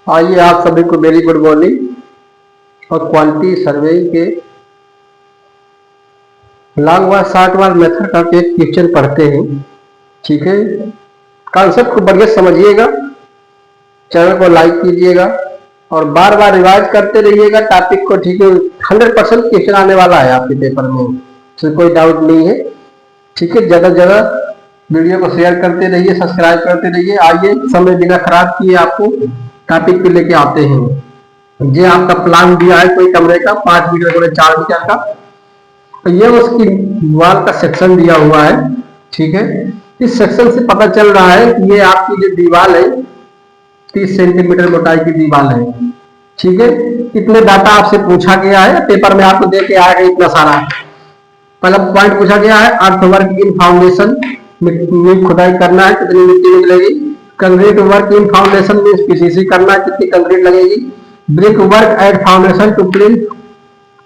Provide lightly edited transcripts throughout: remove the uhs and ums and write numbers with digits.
आइए आप सभी को वेरी गुड मॉर्निंग और क्वालिटी सर्वे के लॉन्ग वाल शॉर्ट वाल मेथड का एक क्वेश्चन पढ़ते हैं। ठीक है, कॉन्सेप्ट को बढ़िया समझिएगा, चैनल को लाइक कीजिएगा और बार बार रिवाइज करते रहिएगा टॉपिक को। ठीक है, 100% क्वेश्चन आने वाला है आपके पेपर में, इसमें कोई डाउट नहीं है। ठीक है, ज़्यादा से ज़्यादा वीडियो को शेयर करते रहिए, सब्सक्राइब करते रहिए। आइए समय बिना खराब किए आपको टॉपिक पे लेके आते हैं। ये आपका प्लान दिया है कोई कमरे का 5 मीटर गुणे 4 मीटर का, तो ये उसकी वॉल का सेक्शन दिया हुआ है। ठीक है, इस सेक्शन से पता चल रहा है कि ये आपकी जो दीवार है 30 सेंटीमीटर मोटाई की दीवार है। ठीक है, इतने डाटा आपसे पूछा गया है, पेपर में आपको दे के आएगा इतना सारा। पहला पॉइंट पूछा गया है अर्थवर्क इन फाउंडेशन, मिट्टी खुदाई करना है, कितनी मिट्टी निकलेगी। कंक्रीट वर्क इन फाउंडेशन में पीसीसी करना है, कितनी कंक्रीट लगेगी। Brick work at foundation to plinth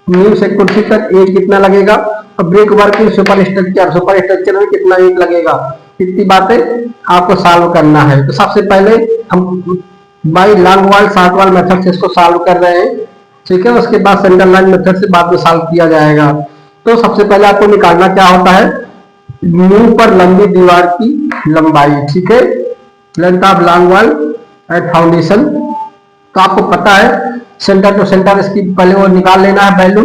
नींव से कुर्सी तक एक कितना लगेगा। और brick work in superstructure में कितना ईंट लगेगा। इतनी बातें आपको सॉल्व करना है। तो सबसे पहले हम बाई लॉन्ग वाल शॉर्ट वाल मेथड से इसको सॉल्व कर रहे हैं। ठीक है, उसके बाद सेंटर लाइन मेथड से बाद में सॉल्व किया जाएगा। तो सबसे पहले आपको निकालना क्या होता है, नींव पर लंबी दीवार की लंबाई। ठीक है, लेंथ ऑफ लॉन्ग वाल एट फाउंडेशन। तो आपको पता है सेंटर टू सेंटर इसकी पहले वो निकाल लेना है वैल्यू।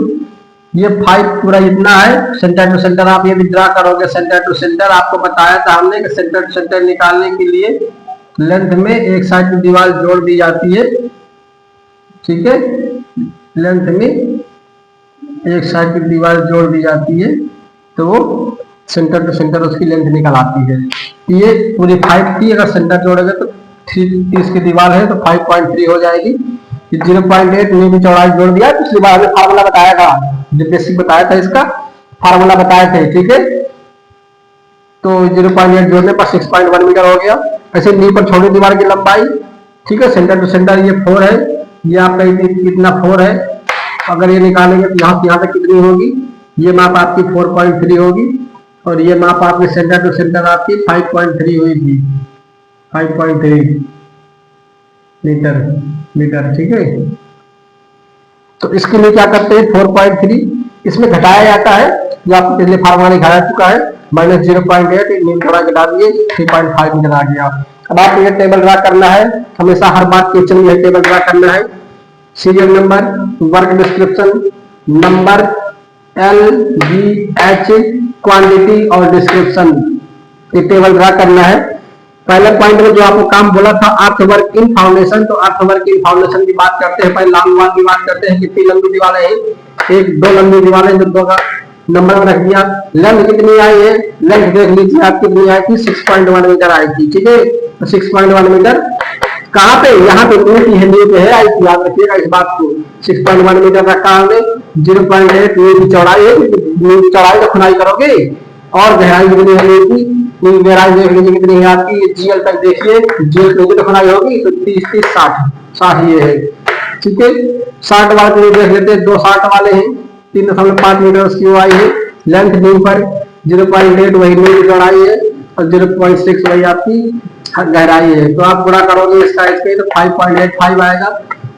ये 5 पूरा इतना है, सेंटर टू सेंटर आप ये विड्रा करोगे। सेंटर टू सेंटर आपको बताया था हमने कि सेंटर टू सेंटर निकालने के लिए लेंथ में एक साइड की दीवार जोड़ दी जाती है। ठीक है, लेंथ में एक साइड की दीवार जोड़ दी जाती है तो वो सेंटर टू सेंटर उसकी लेंथ निकल आती है। ये पूरी 5 थी, अगर सेंटर जोड़ेंगे तो 30 की दीवार है तो 5.3 हो जाएगी। 0.8 नींव की चौड़ाई जोड़ दिया। पिछली बार में फार्मूला बताया था, जो बेसिक बताया था इसका फार्मूला बताए थे। ठीक है, तो 0.8 जोड़ने पर 6.1 मीटर हो गया। ऐसे नींव पर छोटी दीवार की लंबाई, ठीक है, सेंटर टू सेंटर ये 4 है, ये आपका इतना 4 है। अगर ये निकालेंगे तो यहाँ से यहाँ तक कितनी होगी, ये माप आपकी 4.3 होगी और ये माप आपके सेंटर टू सेंटर आपकी 5.3 हुई थी, 5.3 मीटर। ठीक है, तो इसके लिए क्या करते हैं 4.3 इसमें घटाया जाता है, जो आपको पिछले फार्मूला दिखाया चुका है, -0.8 नींव थोड़ा घटा दिए 3.5 मीटर आ गया। अब आपको ये टेबल ड्रा करना है, हमेशा हर बात क्वेश्चन में टेबल ड्रा करना है। Serial number, work description, number, LVH, quantity और डिस्क्रिप्शन, ये टेबल ड्रा करना है। पहले पॉइंट में जो आपको काम बोला था अर्थवर्क इन फाउंडेशन, तो अर्थवर्क इन फाउंडेशन की बात करते हैं। पहले लॉन्ग वाल की बात करते हैं, कितनी लंबी दीवारें हैं, 1-2 लंबी दीवारें, जो 2 का नंबर में रख दिया। लेंथ कितनी आई है, लेंथ देख लीजिए आप कितनी आई थी, 6.1 मीटर आई थी। ठीक है, तो 6.1 मीटर कहाँ पे, यहाँ पे नींव पे है आई थी, याद रखिएगा इस बात को। 6.1 मीटर रखा हमने। 0.8 नींव की चौड़ाई है, नींव की चौड़ाई तो खुदाई करोगे और गहराई कितनी है नींव की, नींव गहराई देख लीजिए कितनी है आपकी, GL तक देखिए, GL तो खुदाई होगी तो 30-30-60 ये है। ठीक है, 60 वाले को देख लेते हैं, 2 60 वाले हैं, 3.5 मीटर उसकी आई है। लेंथ नींव पर 0.8 वही नींव की चौड़ाई है और 0.6 वही आपकी गहराई है। तो आप गुणा करोगे इसका इसके तो 5.85 आएगा।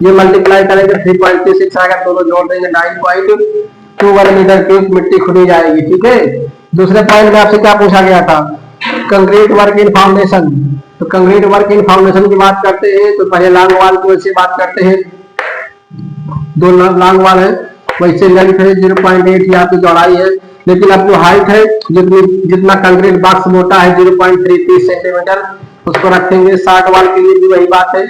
ये मल्टीप्लाई करेंगे 3.36 आएगा, दोनों जोड़ देंगे 9.21 मीटर क्यूब मिट्टी खुदी जाएगी। ठीक है, दूसरे पॉइंट में आपसे क्या पूछा गया था, कंक्रीट वर्क इन फाउंडेशन। तो कंक्रीट वर्क इन फाउंडेशन की बात करते हैं तो पहले लॉन्ग वाल की वैसे बात करते हैं, 2 लॉन्ग वाल है, वैसे लेंथ है 0.8 ही आपकी चौड़ाई है। लेकिन अब जो हाइट है, जितना कंक्रीट बॉक्स मोटा है 0.33 सेंटीमीटर, उसको रखेंगे। 60 वाल के लिए भी वही बात है,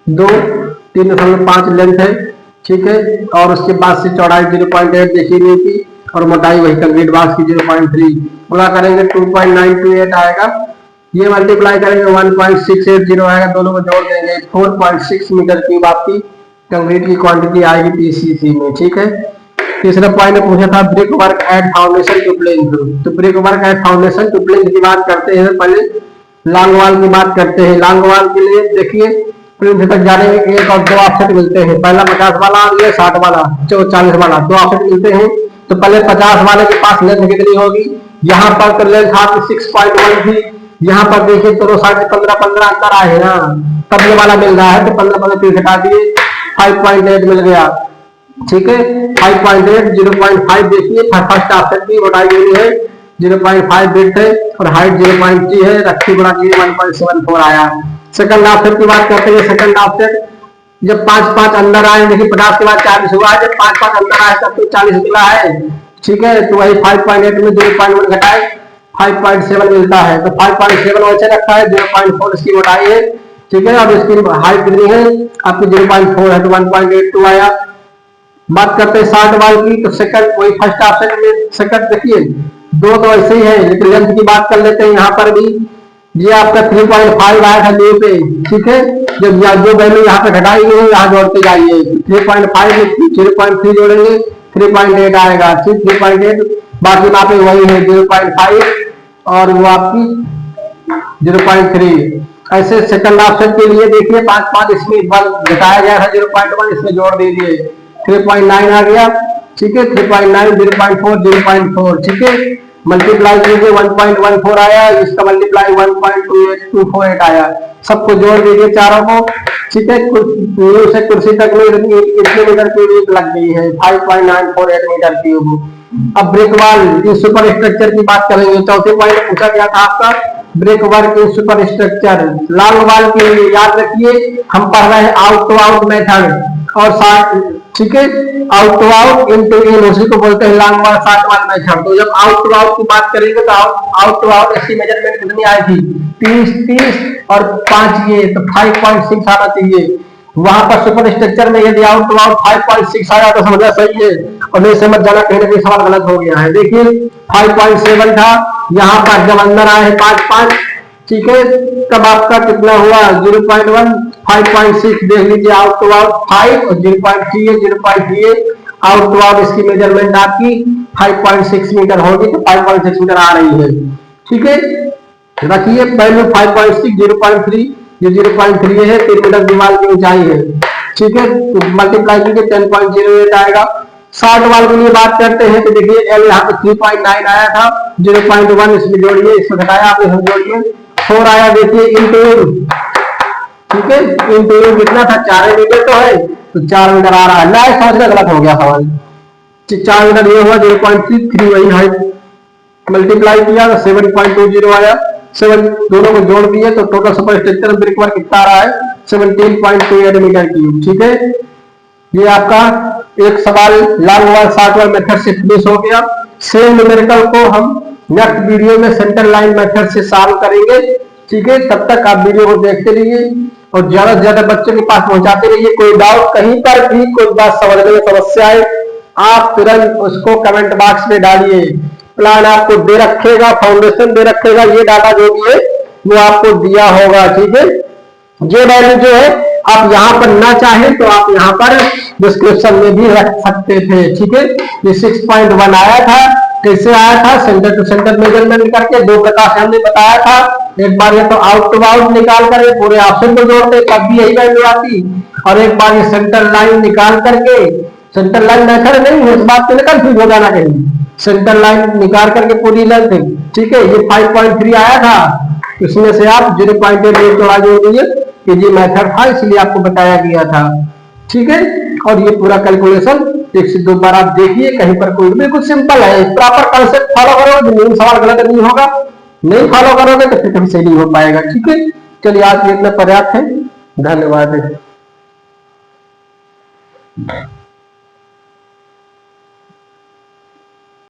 3.5 लेंथ है। ठीक है, और उसके बाद से चौड़ाई 0.8 देखी नहीं थी और मोटाई वही कंक्रीट बॉक्स की 0.3, पूरा करेंगे 2.928 आएगा। ये मल्टीप्लाई करेंगे 1.680 आएगा, दोनों को जोड़ देंगे 4.6 मीटर क्यूब आपकी कंक्रीट की क्वांटिटी आएगी पीसीसी में। ठीक है, तीसरा पॉइंट पूछा था brick work at foundation to plinth. तो brick work at foundation to plinth की बात करते हैं, पहले लॉन्ग वाल की बात करते हैं। लॉन्ग वाल के लिए देखिए प्लिंथ तक जाने में 1 और 2 ऑफसेट मिलते हैं, पहला 50 वाला और ये 60 वाला, 40 वाला, 2 ऑफसेट मिलते हैं। तो पहले 50 वाले के पास लेंथ कितनी होगी, यहाँ पर तो लेंथ आपकी 6.1 थी, यहाँ पर देखिए दोनों साइड से 15-15 अंतर आए ना, तब ये वाला मिल रहा है तो 15-15 तीन घटा दिए 5.8 मिल गया। ठीक है 5.8 0.5 देखिए फर्स्ट ऑप्शन की बढ़ाई गई है 0.5 बिट है और हाइट 0.3 है, रखी बढ़ा के 1.74 आया। सेकंड ऑप्शन की बात करते हैं, सेकंड ऑप्शन जब 5-5 अंदर आए, देखिए 50 के बाद 40 हुआ, जब 5-5 अंदर आए तब तो 40 मिला है। ठीक है तो वही 5.8 में 0.1 घटाए 5.7 मिलता है, तो 5.7 वैसे रखा है, 0.4 इसकी मोटाई है। ठीक है अब इसकी हाइट कितनी है आपकी 0.4 है तो 1.82 आया। बात करते हैं 60 वाल की, तो सेकंड वही फर्स्ट ऑप्शन में सेकंड देखिए दो तो ऐसे ही है, लेकिन लेंथ की बात कर लेते हैं यहाँ पर भी। ये आपका 3.5 आया था न्यू पे। ठीक है जब जो वैल्यू यहाँ पे घटाई गई है यहाँ जोड़ते जाइए, 3.5 में 0.3 जोड़ेंगे 3.8 आएगा। ठीक 3.8 बाकी वहां पे वही है 0.5 और वो आपकी 0.3। ऐसे सेकंड ऑप्शन के लिए देखिए 5-5 इसमें घटाया गया था 0.1 इसमें जोड़ दीजिए 3.9 आ गया। ठीक है 3.9 0.4 0.4 ठीक है मल्टीप्लाई कीजिए 1.14 आया, इसका मल्टीप्लाई 1.248 आया, सबको जोड़ दीजिए चारों को। ठीक है न्यू से कुर्सी तक में इतने मीटर क्यूब लग गई है 5.948 मीटर क्यूब। अब ब्रिक वॉल इस सुपर स्ट्रक्चर की बात करेंगे, चौथे पॉइंट पूछा गया था आपका brick work in super structure. Long wall के लिए याद रखिए हम पढ़ रहे हैं आउट टू आउट मेथड और ठीक है out to out in to in उसी को बोलते हैं long wall short wall method. तो जब आउट टू आउट की बात करेंगे तो आउट टू आउट इसकी मेजरमेंट कितनी आई थी 30 और 5 ये तो 5.6 आना चाहिए। वहां पर सुपर स्ट्रक्चर में यदि आउट टू आउट 5.6 आया तो समझना सही है और नहीं समझ जाना कहीं ना कहीं सवाल गलत हो गया है। देखिए 5.7 था, यहाँ पर जब अंदर आए 5.5 ठीक है तब आपका कितना हुआ 0.1 5.6 देख लीजिए आउट टू आउट 5 और 0.3 है 0.3 है आउट टू आउट इसकी मेजरमेंट आपकी 5.6 मीटर होगी तो 5.6 मीटर आ रही है। ठीक है रखिए पहले 5.6 0.3 ये 0.3 है 3 मीटर दीवार की ऊंचाई है। ठीक है तो मल्टीप्लाई कीजिए 10.08 आएगा। 60 वाल के लिए बात करते हैं तो देखिए एल यहाँ पे 3.9 आया था 0.1 इसमें जोड़िए इसमें घटाया आप इसमें जोड़िए 4 आया देखिए इंटू ठीक है इंटू कितना था 4 मीटर तो है तो 4 मीटर आ रहा है। लाइक समझना गलत हो गया सवाल 4 मीटर ये हुआ 0.3 वही हाइट मल्टीप्लाई किया तो 7.20 आया 7 दोनों को जोड़ दिए तो total super structure brick work कितना आ रहा है 17.28 मीटर क्यूब। ठीक है ये आपका एक सवाल long wall short wall method से फिनिश हो गया। सेम न्यूमेरिकल को हम नेक्स्ट वीडियो में सेंटर लाइन मेथड से सॉल्व करेंगे। ठीक है तब तक आप वीडियो को देखते रहिए और ज्यादा से ज्यादा बच्चों के पास पहुंचाते रहिए। कोई डाउट कहीं पर भी कोई बात समझने में समस्या है आप तुरंत उसको कमेंट बॉक्स में डालिए। प्लान आपको दे रखेगा फाउंडेशन दे रखेगा ये डाटा जो भी है वो आपको दिया होगा। ठीक है ये वैल्यू जो है आप यहाँ पर ना चाहें तो आप यहाँ पर डिस्क्रिप्शन में भी रख सकते थे। ठीक है ये 6.1 आया था कैसे आया था सेंटर टू सेंटर मेजरमेंट करके दो प्रकार से हमने बताया था। एक बार ये तो आउट टू आउट निकाल कर पूरे ऑप्शन को जोड़ते तब भी यही वैल्यू आती और एक बार ये सेंटर लाइन निकाल करके सेंटर लाइन मेथड नहीं है इस बात पे कंफ्यूज हो जाना कहीं सेंटर लाइन निकाल करके पूरी लेंथ ठीक है ये 5.3 आया था इसमें से आप 0.8 जोड़ा जोड़ दीजिए ये मेथड था इसलिए आपको बताया गया था। ठीक है और ये पूरा कैलकुलेशन एक से दो बार आप देखिए कहीं पर कोई बिल्कुल सिंपल है प्रॉपर कॉन्सेप्ट फॉलो करोगे सवाल गलत नहीं होगा नहीं फॉलो करोगे तो फिर कभी सही नहीं हो पाएगा। ठीक है चलिए आज इतना पर्याप्त है धन्यवाद।